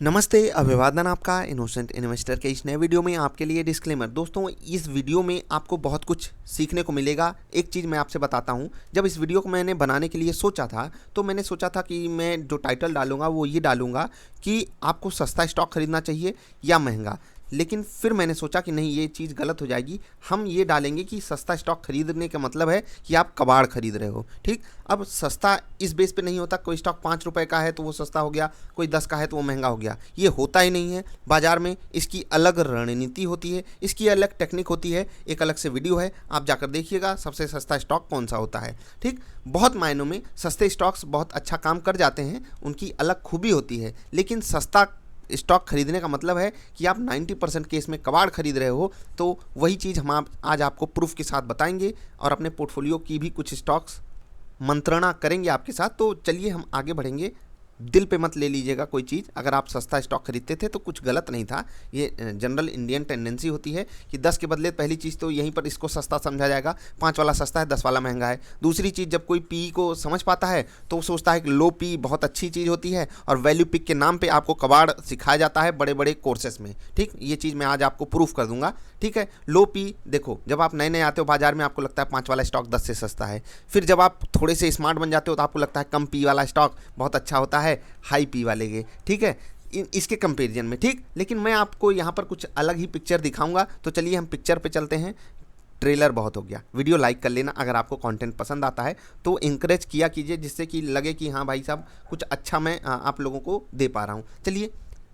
नमस्ते, अभिवादन आपका इनोसेंट इन्वेस्टर के इस नए वीडियो में आपके लिए डिस्क्लेमर। दोस्तों, इस वीडियो में आपको बहुत कुछ सीखने को मिलेगा। एक चीज़ मैं आपसे बताता हूं, जब इस वीडियो को मैंने बनाने के लिए सोचा था तो मैंने सोचा था कि मैं जो टाइटल डालूंगा वो ये डालूंगा कि आपको सस्ता स्टॉक खरीदना चाहिए या महंगा। लेकिन फिर मैंने सोचा कि नहीं, ये चीज़ गलत हो जाएगी। हम ये डालेंगे कि सस्ता स्टॉक खरीदने का मतलब है कि आप कबाड़ खरीद रहे हो। ठीक, अब सस्ता इस बेस पे नहीं होता कोई स्टॉक 5 रुपए का है तो वो सस्ता हो गया, कोई 10 का है तो वो महंगा हो गया। ये होता ही नहीं है। बाजार में इसकी अलग रणनीति होती है, इसकी अलग टेक्निक होती है, एक अलग से वीडियो है, आप जाकर देखिएगा सबसे सस्ता स्टॉक कौन सा होता है। ठीक, बहुत मायनों में सस्ते स्टॉक्स बहुत अच्छा काम कर जाते हैं, उनकी अलग खूबी होती है। लेकिन सस्ता स्टॉक खरीदने का मतलब है कि आप 90% केस में कबाड़ खरीद रहे हो। तो वही चीज़ हम आज आपको प्रूफ के साथ बताएंगे और अपने पोर्टफोलियो की भी कुछ स्टॉक्स मंत्रणा करेंगे आपके साथ। तो चलिए हम आगे बढ़ेंगे। दिल पे मत ले लीजिएगा कोई चीज़। अगर आप सस्ता स्टॉक खरीदते थे तो कुछ गलत नहीं था। ये जनरल इंडियन टेंडेंसी होती है कि 10 के बदले पहली चीज़ तो यहीं पर इसको सस्ता समझा जाएगा, 5 वाला सस्ता है 10 वाला महंगा है। दूसरी चीज़, जब कोई पी को समझ पाता है तो वो सोचता है कि लो पी बहुत अच्छी चीज़ होती है और वैल्यू पिक के नाम पर आपको कबाड़ सिखाया जाता है बड़े बड़े कोर्सेस में। ठीक, ये चीज़ मैं आज आपको प्रूफ कर दूंगा। ठीक है, लो पी देखो, जब आप नए नए आते हो बाजार में आपको लगता है 5 वाला स्टॉक 10 से सस्ता है। फिर जब आप थोड़े से स्मार्ट बन जाते हो तो आपको लगता है कम पी वाला स्टॉक बहुत अच्छा होता है हाई पी वाले के। ठीक है, इसके कंपैरिजन में। ठीक, लेकिन मैं आपको यहाँ पर कुछ अलग ही पिक्चर दिखाऊंगा। तो चलिए हम पिक्चर पे चलते हैं। ट्रेलर बहुत हो गया, वीडियो लाइक कर लेना अगर आपको कंटेंट पसंद आता है तो इंकरेज किया कीजिए, जिससे कि लगे कि हाँ भाई साहब कुछ अच्छा मैं आप लोगों को दे पा रहा हूँ। चलिए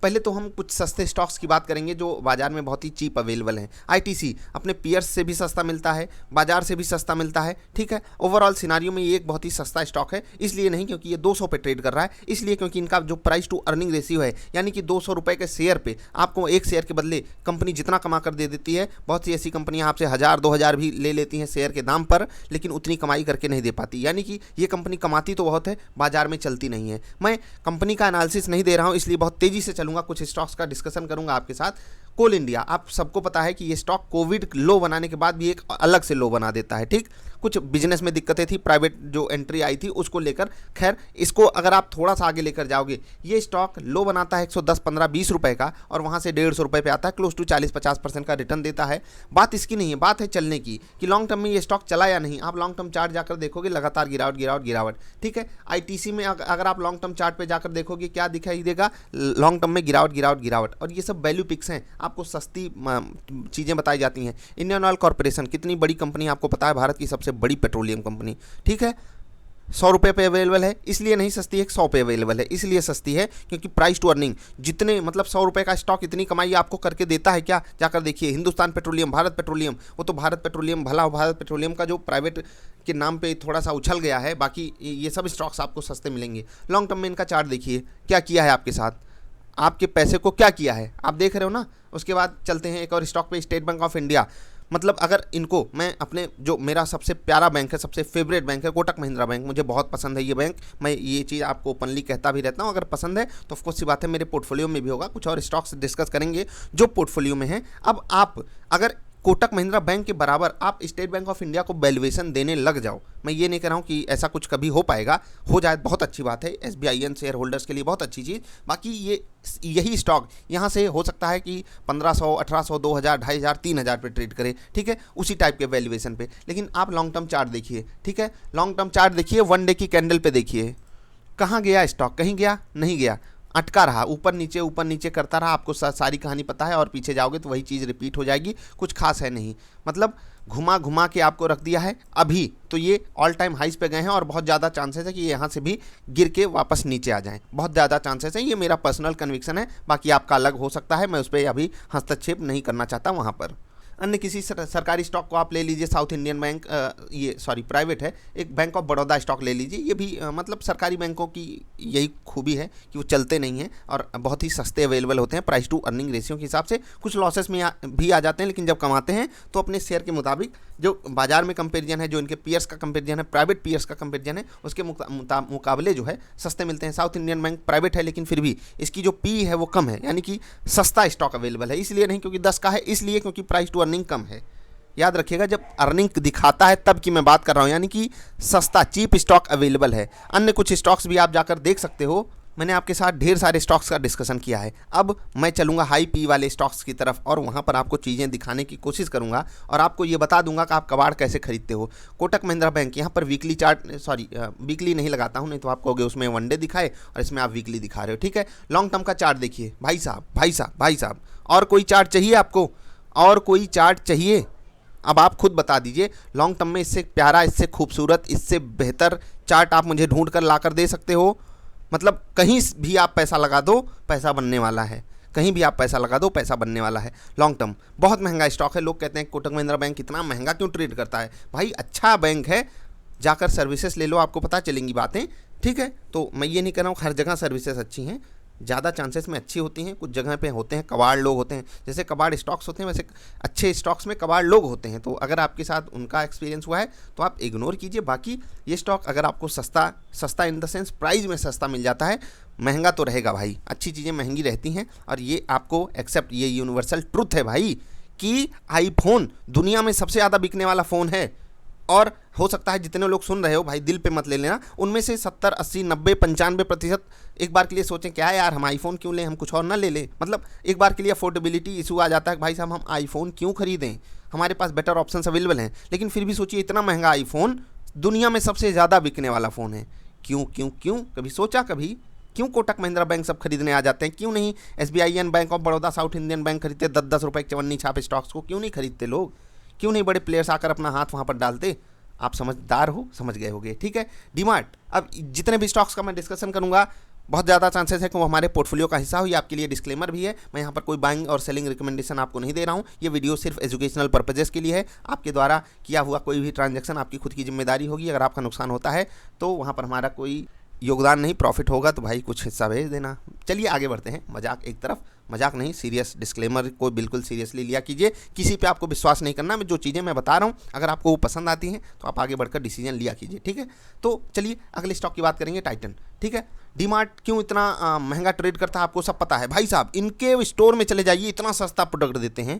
पहले तो हम कुछ सस्ते स्टॉक्स की बात करेंगे जो बाजार में बहुत ही चीप अवेलेबल हैं। आईटीसी अपने पीयर्स से भी सस्ता मिलता है, बाजार से भी सस्ता मिलता है। ठीक है, ओवरऑल सिनारियो में ये एक बहुत ही सस्ता स्टॉक है। इसलिए नहीं क्योंकि ये 200 पे ट्रेड कर रहा है, इसलिए क्योंकि इनका जो प्राइस टू अर्निंग रेशियो है, यानी कि 200 रुपये के शेयर पे आपको एक शेयर के बदले कंपनी जितना कमा कर दे देती है। बहुत सी ऐसी कंपनियां आपसे 1000-2000 भी ले लेती हैं शेयर के दाम पर, लेकिन उतनी कमाई करके नहीं दे पाती। यानी कि ये कंपनी कमाती तो बहुत है, बाजार में चलती नहीं है। मैं कंपनी का एनालिसिस नहीं दे रहा हूँ, इसलिए बहुत तेजी से चलूंगा, कुछ स्टॉक्स का डिस्कशन करूंगा आपके साथ। कोल इंडिया, आप सबको पता है कि ये स्टॉक कोविड लो बनाने के बाद भी एक अलग से लो बना देता है। ठीक, कुछ बिजनेस में दिक्कतें थी, प्राइवेट जो एंट्री आई थी उसको लेकर। खैर, इसको अगर आप थोड़ा सा आगे लेकर जाओगे, ये स्टॉक लो बनाता है 110, 15, 20 रुपए का और वहां से 150 रुपए पे आता है, क्लोज टू 40-50% का रिटर्न देता है। बात इसकी नहीं है, बात है चलने की कि लॉन्ग टर्म में ये स्टॉक चला या नहीं। आप लॉन्ग टर्म चार्ट जाकर देखोगे, लगातार गिरावट गिरावट गिरावट। ठीक है, आईटीसी में अगर आप लॉन्ग टर्म चार्ट पे जाकर देखोगे क्या दिखाई देगा, लॉन्ग टर्म में गिरावट गिरावट गिरावट। और ये सब वैल्यू पिक्स हैं, आपको सस्ती चीज़ें बताई जाती हैं। इंडियन ऑयल कॉर्पोरेशन कितनी बड़ी कंपनी है आपको पता है, भारत की सबसे बड़ी पेट्रोलियम कंपनी। ठीक है, 100 रुपये पे अवेलेबल है इसलिए नहीं सस्ती है, 100 पे अवेलेबल है इसलिए सस्ती है क्योंकि प्राइस टू अर्निंग जितने, मतलब 100 रुपये का स्टॉक इतनी कमाई आपको करके देता है क्या, जाकर देखिए। हिंदुस्तान पेट्रोलियम, भारत पेट्रोलियम, वो तो भारत पेट्रोलियम भला, भारत पेट्रोलियम का जो प्राइवेट के नाम पे थोड़ा सा उछल गया है, बाकी ये सब स्टॉक्स आपको सस्ते मिलेंगे। लॉन्ग टर्म में इनका चार्ट देखिए क्या किया है आपके साथ, आपके पैसे को क्या किया है आप देख रहे हो ना। उसके बाद चलते हैं एक और स्टॉक पे, स्टेट बैंक ऑफ इंडिया। मतलब अगर इनको मैं अपने, जो मेरा सबसे प्यारा बैंक है, सबसे फेवरेट बैंक है कोटक महिंद्रा बैंक, मुझे बहुत पसंद है ये बैंक। मैं ये चीज़ आपको ओपनली कहता भी रहता हूँ, अगर पसंद है तो ऑफकोर्स सी बात है मेरे पोर्टफोलियो में भी होगा। कुछ और स्टॉक्स डिस्कस करेंगे जो पोर्टफोलियो में है। अब आप अगर कोटक महिंद्रा बैंक के बराबर आप स्टेट बैंक ऑफ इंडिया को वैल्यूएशन देने लग जाओ, मैं ये नहीं कह रहा हूँ कि ऐसा कुछ कभी हो पाएगा, हो जाए बहुत अच्छी बात है, SBIN शेयर होल्डर्स के लिए बहुत अच्छी चीज़। बाकी यही स्टॉक यहाँ से हो सकता है कि 1500, 1800, 2000, 2500, 3000 पे ट्रेड करे। ठीक है, उसी टाइप के वैल्यूएशन पे। लेकिन आप लॉन्ग टर्म चार्ट देखिए। ठीक है, लॉन्ग टर्म चार्ट देखिए, 1 डे की कैंडल पे देखिए, कहाँ गया स्टॉक, कहीं गया नहीं गया, अटका रहा, ऊपर नीचे करता रहा। आपको सारी कहानी पता है और पीछे जाओगे तो वही चीज़ रिपीट हो जाएगी, कुछ खास है नहीं। मतलब घुमा घुमा के आपको रख दिया है। अभी तो ये ऑल टाइम हाइस पे गए हैं और बहुत ज़्यादा चांसेस है कि यहाँ से भी गिर के वापस नीचे आ जाएं, बहुत ज़्यादा चांसेस है। ये मेरा पर्सनल कन्विक्शन है, बाकी आपका अलग हो सकता है, मैं उस पर अभी हस्तक्षेप नहीं करना चाहता वहाँ पर। अन्य किसी सरकारी स्टॉक को आप ले लीजिए, साउथ इंडियन बैंक, ये सॉरी प्राइवेट है, एक बैंक ऑफ बड़ौदा स्टॉक ले लीजिए। ये भी मतलब सरकारी बैंकों की यही खूबी है कि वो चलते नहीं हैं और बहुत ही सस्ते अवेलेबल होते हैं प्राइस टू अर्निंग रेशियो के हिसाब से। कुछ लॉसेस में भी आ जाते हैं, लेकिन जब कमाते हैं तो अपने शेयर के मुताबिक जो बाजार में कंपेरिजन है, जो इनके पीयर्स का कंपेरिजन है, प्राइवेट पीयर्स का कंपेरिजन है, उसके मुकाबले जो है सस्ते मिलते हैं। साउथ इंडियन बैंक प्राइवेट है लेकिन फिर भी इसकी जो पी है वो कम है, यानी कि सस्ता स्टॉक अवेलेबल है। इसलिए नहीं क्योंकि 10 का है, इसलिए क्योंकि प्राइस टू अर्निंग कम है। याद रखिएगा, जब अर्निंग दिखाता है तब की मैं बात कर रहा हूँ, यानी कि सस्ता चीप स्टॉक अवेलेबल है। अन्य कुछ स्टॉक्स भी आप जाकर देख सकते हो, मैंने आपके साथ ढेर सारे स्टॉक्स का डिस्कशन किया है। अब मैं चलूँगा हाई पी वाले स्टॉक्स की तरफ और वहाँ पर आपको चीज़ें दिखाने की कोशिश करूँगा और आपको ये बता दूंगा कि आप कबाड़ कैसे खरीदते हो। कोटक महिंद्रा बैंक, यहाँ पर वीकली चार्ट, वीकली नहीं लगाता हूँ, नहीं तो आप कहोगे उसमें वन डे दिखाए और इसमें आप वीकली दिखा रहे हो। ठीक है, लॉन्ग टर्म का चार्ट देखिए भाई साहब, भाई साहब, भाई साहब। और कोई चार्ट चाहिए आपको? और कोई चार्ट चाहिए? अब आप खुद बता दीजिए, लॉन्ग टर्म में इससे प्यारा, इससे खूबसूरत, इससे बेहतर चार्ट आप मुझे ढूंढ कर ला कर दे सकते हो? मतलब कहीं भी आप पैसा लगा दो पैसा बनने वाला है, कहीं भी आप पैसा लगा दो पैसा बनने वाला है। लॉन्ग टर्म बहुत महंगा स्टॉक है। लोग कहते हैं कोटक महिंद्रा बैंक इतना महंगा क्यों ट्रेड करता है? भाई अच्छा बैंक है, जाकर सर्विसेज ले लो, आपको पता चलेंगी बातें। ठीक है, तो मैं ये नहीं कह रहा हूँ हर जगह सर्विसेज अच्छी हैं, ज़्यादा चांसेस में अच्छी होती हैं, कुछ जगह पे होते हैं कबाड़ लोग होते हैं। जैसे कबाड़ स्टॉक्स होते हैं वैसे अच्छे स्टॉक्स में कबाड़ लोग होते हैं। तो अगर आपके साथ उनका एक्सपीरियंस हुआ है तो आप इग्नोर कीजिए। बाकी ये स्टॉक अगर आपको सस्ता इन द सेंस प्राइस में सस्ता मिल जाता है, महंगा तो रहेगा भाई, अच्छी चीज़ें महंगी रहती हैं और ये आपको एक्सेप्ट, ये यूनिवर्सल ट्रुथ है भाई कि आईफोन दुनिया में सबसे ज़्यादा बिकने वाला फ़ोन है। और हो सकता है जितने लोग सुन रहे हो भाई दिल पे मत ले लेना, उनमें से 70, 80, 90, 95% एक बार के लिए सोचें क्या यार हम आईफोन क्यों लें, हम कुछ और ना ले लें। मतलब एक बार के लिए अफोर्डेबिलिटी इशू आ जाता है कि भाई साहब हम आईफोन क्यों खरीदें, हमारे पास बेटर ऑप्शंस अवेलेबल हैं। लेकिन फिर भी सोचिए इतना महंगा आईफोन दुनिया में सबसे ज़्यादा बिकने वाला फ़ोन है। क्यों क्यों क्यों? कभी सोचा? कभी क्यों कोटक महिंद्रा बैंक सब खरीदने आ जाते हैं? क्यों नहीं SBI, bank of Baroda, south Indian bank खरीदते? 10-10 रुपये की चवन्नी छापे स्टॉक्स को क्यों नहीं खरीदते लोग? क्यों नहीं बड़े प्लेयर्स आकर अपना हाथ वहाँ पर डालते? आप समझदार हो, समझ गए होगे। ठीक है, डीमार्ट, अब जितने भी स्टॉक्स का मैं डिस्कशन करूंगा बहुत ज़्यादा चांसेस है कि वो हमारे पोर्टफोलियो का हिस्सा हो। ये आपके लिए डिस्क्लेमर भी है, मैं यहाँ पर कोई बाइंग और सेलिंग रिकमेंडेशन आपको नहीं दे रहा हूँ। ये वीडियो सिर्फ एजुकेशनल पर्पजेस के लिए है। आपके द्वारा किया हुआ कोई भी ट्रांजैक्शन आपकी खुद की जिम्मेदारी होगी। अगर आपका नुकसान होता है तो वहाँ पर हमारा कोई योगदान नहीं, प्रॉफिट होगा तो भाई कुछ हिस्सा भेज देना। चलिए आगे बढ़ते हैं। मजाक एक तरफ, मजाक नहीं, सीरियस डिस्क्लेमर को बिल्कुल सीरियसली लिया कीजिए। किसी पे आपको विश्वास नहीं करना। मैं जो चीज़ें मैं बता रहा हूँ अगर आपको वो पसंद आती हैं तो आप आगे बढ़कर डिसीजन लिया कीजिए। ठीक है, तो चलिए अगले स्टॉक की बात करेंगे, टाइटन। ठीक है, डीमार्ट क्यों इतना महंगा ट्रेड करता है आपको सब पता है भाई साहब। इनके स्टोर में चले जाइए, इतना सस्ता प्रोडक्ट देते हैं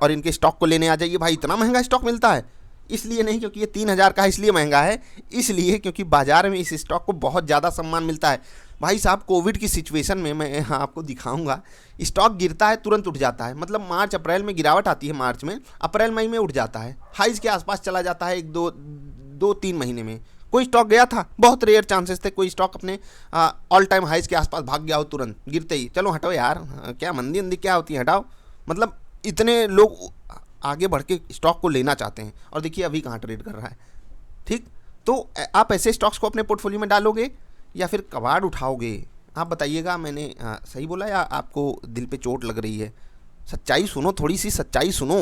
और इनके स्टॉक को लेने आ जाइए भाई इतना महंगा स्टॉक मिलता है। इसलिए नहीं क्योंकि ये 3000 का है इसलिए महंगा है, इसलिए क्योंकि बाजार में इस स्टॉक को बहुत ज़्यादा सम्मान मिलता है। भाई साहब कोविड की सिचुएशन में मैं यहाँ आपको दिखाऊंगा, स्टॉक गिरता है तुरंत उठ जाता है। मतलब मार्च अप्रैल में गिरावट आती है, मार्च में, अप्रैल मई में उठ जाता है, हाइज के आसपास चला जाता है। 1-2-3 महीने में कोई स्टॉक गया था, बहुत रेयर चांसेस थे कोई स्टॉक अपने ऑल टाइम हाइज के आसपास भाग गया हो तुरंत गिरते ही। चलो हटो यार, क्या मंदी अंदी क्या होती है, हटाओ। मतलब इतने लोग आगे बढ़ के स्टॉक को लेना चाहते हैं और देखिए अभी कहाँ ट्रेड कर रहा है। ठीक, तो आप ऐसे स्टॉक्स को अपने पोर्टफोलियो में डालोगे या फिर कबाड़ उठाओगे? आप बताइएगा, मैंने सही बोला या आपको दिल पे चोट लग रही है? सच्चाई सुनो, थोड़ी सी सच्चाई सुनो।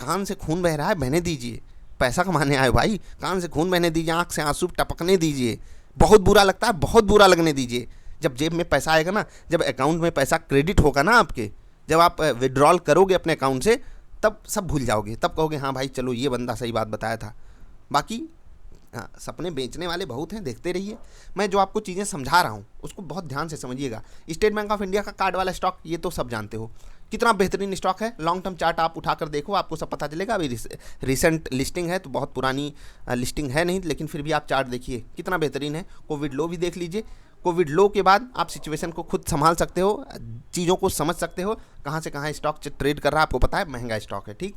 कान से खून बह रहा है, बहने दीजिए। पैसा कमाने आए भाई, कान से खून बहने दीजिए, आँख से आंसू टपकने दीजिए। बहुत बुरा लगता है, बहुत बुरा लगने दीजिए। जब जेब में पैसा आएगा ना, जब अकाउंट में पैसा क्रेडिट होगा ना आपके, जब आप विड्रॉल करोगे अपने अकाउंट से, तब सब भूल जाओगे। तब कहोगे हाँ भाई चलो ये बंदा सही बात बताया था। बाकी सपने बेचने वाले बहुत हैं, देखते रहिए। मैं जो आपको चीज़ें समझा रहा हूँ उसको बहुत ध्यान से समझिएगा। स्टेट बैंक ऑफ इंडिया का कार्ड वाला स्टॉक, ये तो सब जानते हो कितना बेहतरीन स्टॉक है। लॉन्ग टर्म चार्ट आप उठाकर देखो, आपको सब पता चलेगा। अभी रिसेंट लिस्टिंग है तो बहुत पुरानी लिस्टिंग है नहीं, लेकिन फिर भी आप चार्ट देखिए कितना बेहतरीन है। कोविड लो भी देख लीजिए, कोविड लो के बाद आप सिचुएशन को खुद संभाल सकते हो, चीज़ों को समझ सकते हो, कहाँ से कहाँ स्टॉक ट्रेड कर रहा है आपको पता है, महंगा स्टॉक है। ठीक,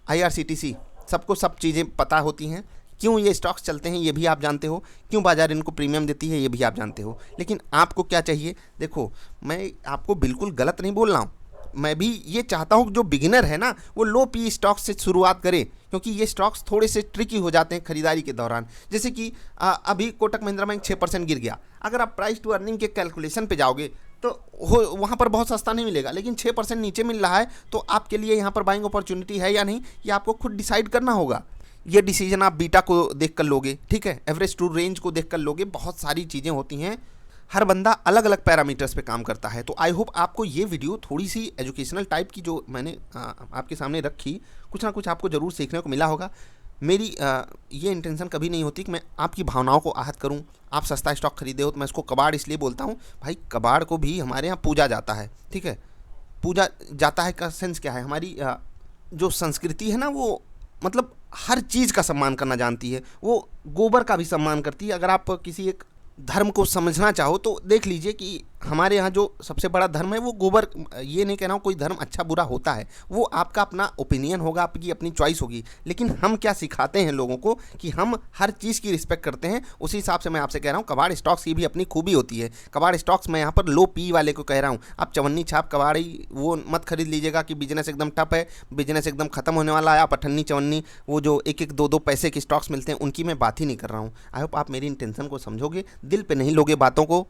IRCTC, सबको सब चीज़ें पता होती हैं। क्यों ये स्टॉक्स चलते हैं ये भी आप जानते हो, क्यों बाजार इनको प्रीमियम देती है ये भी आप जानते हो। लेकिन आपको क्या चाहिए? देखो मैं आपको बिल्कुल गलत नहीं बोल रहा हूँ, मैं भी ये चाहता हूँ जो बिगिनर है ना वो लो पी स्टॉक्स से शुरुआत करे, क्योंकि ये स्टॉक्स थोड़े से ट्रिकी हो जाते हैं खरीदारी के दौरान। जैसे कि अभी कोटक महिंद्रा बैंक 6% गिर गया। अगर आप प्राइस टू अर्निंग के कैलकुलेशन पे जाओगे तो वहाँ पर बहुत सस्ता नहीं मिलेगा, लेकिन 6% नीचे मिल रहा है तो आपके लिए यहाँ पर बाइंग अपॉर्चुनिटी है या नहीं, ये आपको खुद डिसाइड करना होगा। ये डिसीजन आप बीटा को देख कर लोगे, ठीक है, एवरेज टू रेंज को देख कर लोगे। बहुत सारी चीज़ें होती हैं, हर बंदा अलग अलग पैरामीटर्स पे काम करता है। तो आई होप आपको ये वीडियो थोड़ी सी एजुकेशनल टाइप की जो मैंने आपके सामने रखी, कुछ ना कुछ आपको ज़रूर सीखने को मिला होगा। मेरी ये इंटेंशन कभी नहीं होती कि मैं आपकी भावनाओं को आहत करूं। आप सस्ता स्टॉक खरीदे हो तो मैं इसको कबाड़ इसलिए बोलता हूं, भाई कबाड़ को भी हमारे यहाँ पूजा जाता है, ठीक है। पूजा जाता है का सेंस क्या है? हमारी जो संस्कृति है ना वो मतलब हर चीज़ का सम्मान करना जानती है, वो गोबर का भी सम्मान करती है। अगर आप किसी एक धर्म को समझना चाहो तो देख लीजिए कि हमारे यहाँ जो सबसे बड़ा धर्म है वो गोबर, ये नहीं कह रहा हूँ कोई धर्म अच्छा बुरा होता है, वो आपका अपना ओपिनियन होगा, आपकी अपनी चॉइस होगी, लेकिन हम क्या सिखाते हैं लोगों को कि हम हर चीज़ की रिस्पेक्ट करते हैं। उसी हिसाब से मैं आपसे कह रहा हूँ कबाड़ स्टॉक्स की भी अपनी खूबी होती है। कबाड़ स्टॉक्स मैं यहाँ पर लो पी वाले को कह रहा हूँ, आप चवन्नी छाप कबाड़ी वो मत खरीद लीजिएगा कि बिजनेस एकदम टप है, बिजनेस एकदम खत्म होने वाला है। आप अठन्नी चवन्नी वो जो एक एक दो दो पैसे के स्टॉक्स मिलते हैं उनकी मैं बात ही नहीं कर रहा हूँ। आई होप आप मेरी इंटेंशन को समझोगे, दिल पे नहीं लोगे बातों को।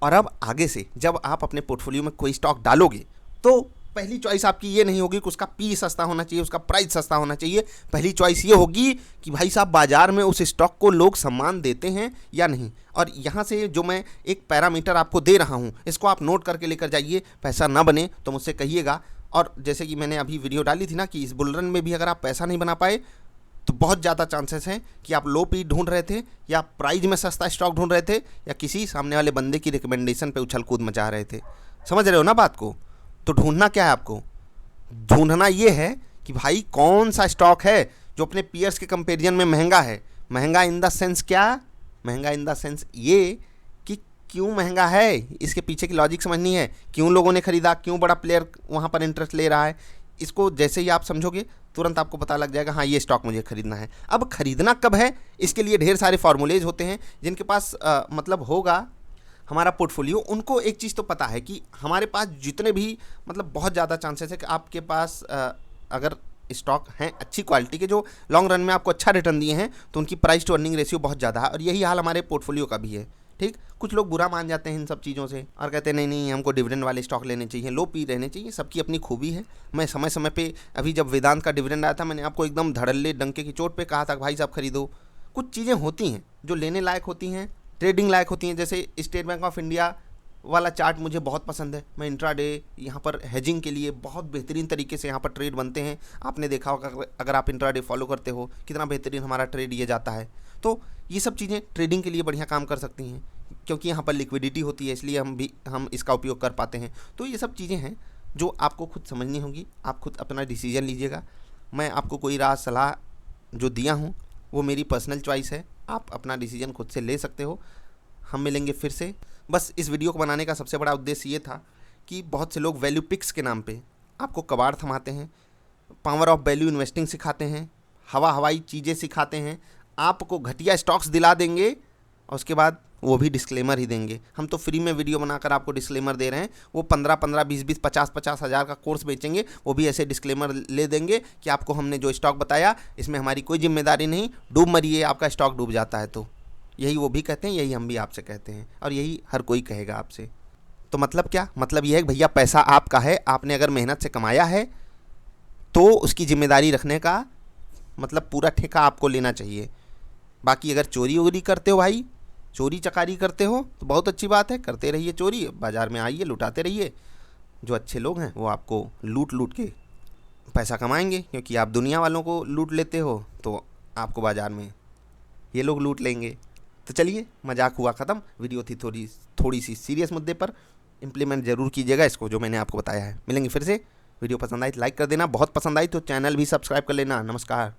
और अब आगे से जब आप अपने पोर्टफोलियो में कोई स्टॉक डालोगे तो पहली चॉइस आपकी ये नहीं होगी कि उसका पी सस्ता होना चाहिए, उसका प्राइस सस्ता होना चाहिए। पहली चॉइस ये होगी कि भाई साहब बाजार में उस स्टॉक को लोग सम्मान देते हैं या नहीं। और यहाँ से जो मैं एक पैरामीटर आपको दे रहा हूँ इसको आप नोट करके लेकर जाइए। पैसा ना बने तो मुझसे कहिएगा। और जैसे कि मैंने अभी वीडियो डाली थी ना कि इस बुल रन में भी अगर आप पैसा नहीं बना पाए तो बहुत ज़्यादा चांसेस हैं कि आप लो पी ढूंढ रहे थे या प्राइस में सस्ता स्टॉक ढूंढ रहे थे या किसी सामने वाले बंदे की रिकमेंडेशन पे उछल कूद मचा रहे थे। समझ रहे हो ना बात को? तो ढूंढना क्या है आपको? ढूंढना ये है कि भाई कौन सा स्टॉक है जो अपने पीयर्स के कंपेरिजन में महंगा है। महंगा इन द सेंस क्या? महंगा इन द सेंस ये कि क्यों महंगा है, इसके पीछे की लॉजिक समझनी है। क्यों लोगों ने खरीदा, क्यों बड़ा प्लेयर वहाँ पर इंटरेस्ट ले रहा है। इसको जैसे ही आप समझोगे तुरंत आपको पता लग जाएगा हाँ ये स्टॉक मुझे खरीदना है। अब खरीदना कब है, इसके लिए ढेर सारे फार्मूलेज होते हैं। जिनके पास मतलब होगा हमारा पोर्टफोलियो, उनको एक चीज़ तो पता है कि हमारे पास जितने भी मतलब बहुत ज़्यादा चांसेस है कि आपके पास अगर स्टॉक हैं अच्छी क्वालिटी के जो लॉन्ग रन में आपको अच्छा रिटर्न दिए हैं तो उनकी प्राइस टू अर्निंग रेशियो बहुत ज़्यादा है। और यही हाल हमारे पोर्टफोलियो का भी है। ठीक, कुछ लोग बुरा मान जाते हैं इन सब चीज़ों से और कहते हैं नहीं नहीं हमको डिविडेंड वाले स्टॉक लेने चाहिए, लो पी रहने चाहिए। सबकी अपनी खूबी है। मैं समय समय पे अभी जब वेदांत का डिविडेंड आया था मैंने आपको एकदम धड़ल्ले डंके की चोट पे कहा था भाई साहब खरीदो। कुछ चीज़ें होती हैं जो लेने लायक होती हैं, ट्रेडिंग लायक होती हैं। जैसे स्टेट बैंक ऑफ इंडिया वाला चार्ट मुझे बहुत पसंद है। मैं इंट्राडे यहाँ पर हेजिंग के लिए बहुत बेहतरीन तरीके से यहाँ पर ट्रेड बनते हैं। आपने देखा होगा अगर आप इंट्राडे फॉलो करते हो कितना बेहतरीन हमारा ट्रेड ये जाता है। तो ये सब चीज़ें ट्रेडिंग के लिए बढ़िया काम कर सकती हैं क्योंकि यहाँ पर लिक्विडिटी होती है, इसलिए हम इसका उपयोग कर पाते हैं। तो ये सब चीज़ें हैं जो आपको खुद समझनी होगी। आप खुद अपना डिसीजन लीजिएगा। मैं आपको कोई राय सलाह जो दिया हूँ वो मेरी पर्सनल चॉइस है, आप अपना डिसीजन खुद से ले सकते हो। हम मिलेंगे फिर से। बस इस वीडियो को बनाने का सबसे बड़ा उद्देश्य ये था कि बहुत से लोग वैल्यू पिक्स के नाम पे आपको कबाड़ थमाते हैं, पावर ऑफ वैल्यू इन्वेस्टिंग सिखाते हैं, हवाई चीज़ें सिखाते हैं, आपको घटिया स्टॉक्स दिला देंगे और उसके बाद वो भी डिस्क्लेमर ही देंगे। हम तो फ्री में वीडियो बनाकर आपको डिस्क्लेमर दे रहे हैं। वो 15-15, 20-20, 50-50 हज़ार का कोर्स बेचेंगे, वो भी ऐसे डिस्क्लेमर ले देंगे कि आपको हमने जो स्टॉक बताया इसमें हमारी कोई जिम्मेदारी नहीं, डूब मरिए, आपका स्टॉक डूब जाता है। तो यही वो भी कहते हैं, यही हम भी आपसे कहते हैं और यही हर कोई कहेगा आपसे। तो मतलब क्या? मतलब ये है कि भैया पैसा आपका है, आपने अगर मेहनत से कमाया है तो उसकी जिम्मेदारी रखने का मतलब पूरा ठेका आपको लेना चाहिए। बाकी अगर चोरी वोरी करते हो भाई, चोरी चकारी करते हो तो बहुत अच्छी बात है, करते रहिए चोरी, बाज़ार में आइए लुटाते रहिए। जो अच्छे लोग हैं वो आपको लूट लूट के पैसा कमाएंगे, क्योंकि आप दुनिया वालों को लूट लेते हो तो आपको बाज़ार में ये लोग लूट लेंगे। तो चलिए मजाक हुआ ख़त्म। वीडियो थी थोड़ी सी सीरियस मुद्दे पर। इम्प्लीमेंट ज़रूर कीजिएगा इसको जो मैंने आपको बताया है। मिलेंगे फिर से। वीडियो पसंद आई तो लाइक कर देना, बहुत पसंद आई तो चैनल भी सब्सक्राइब कर लेना। नमस्कार।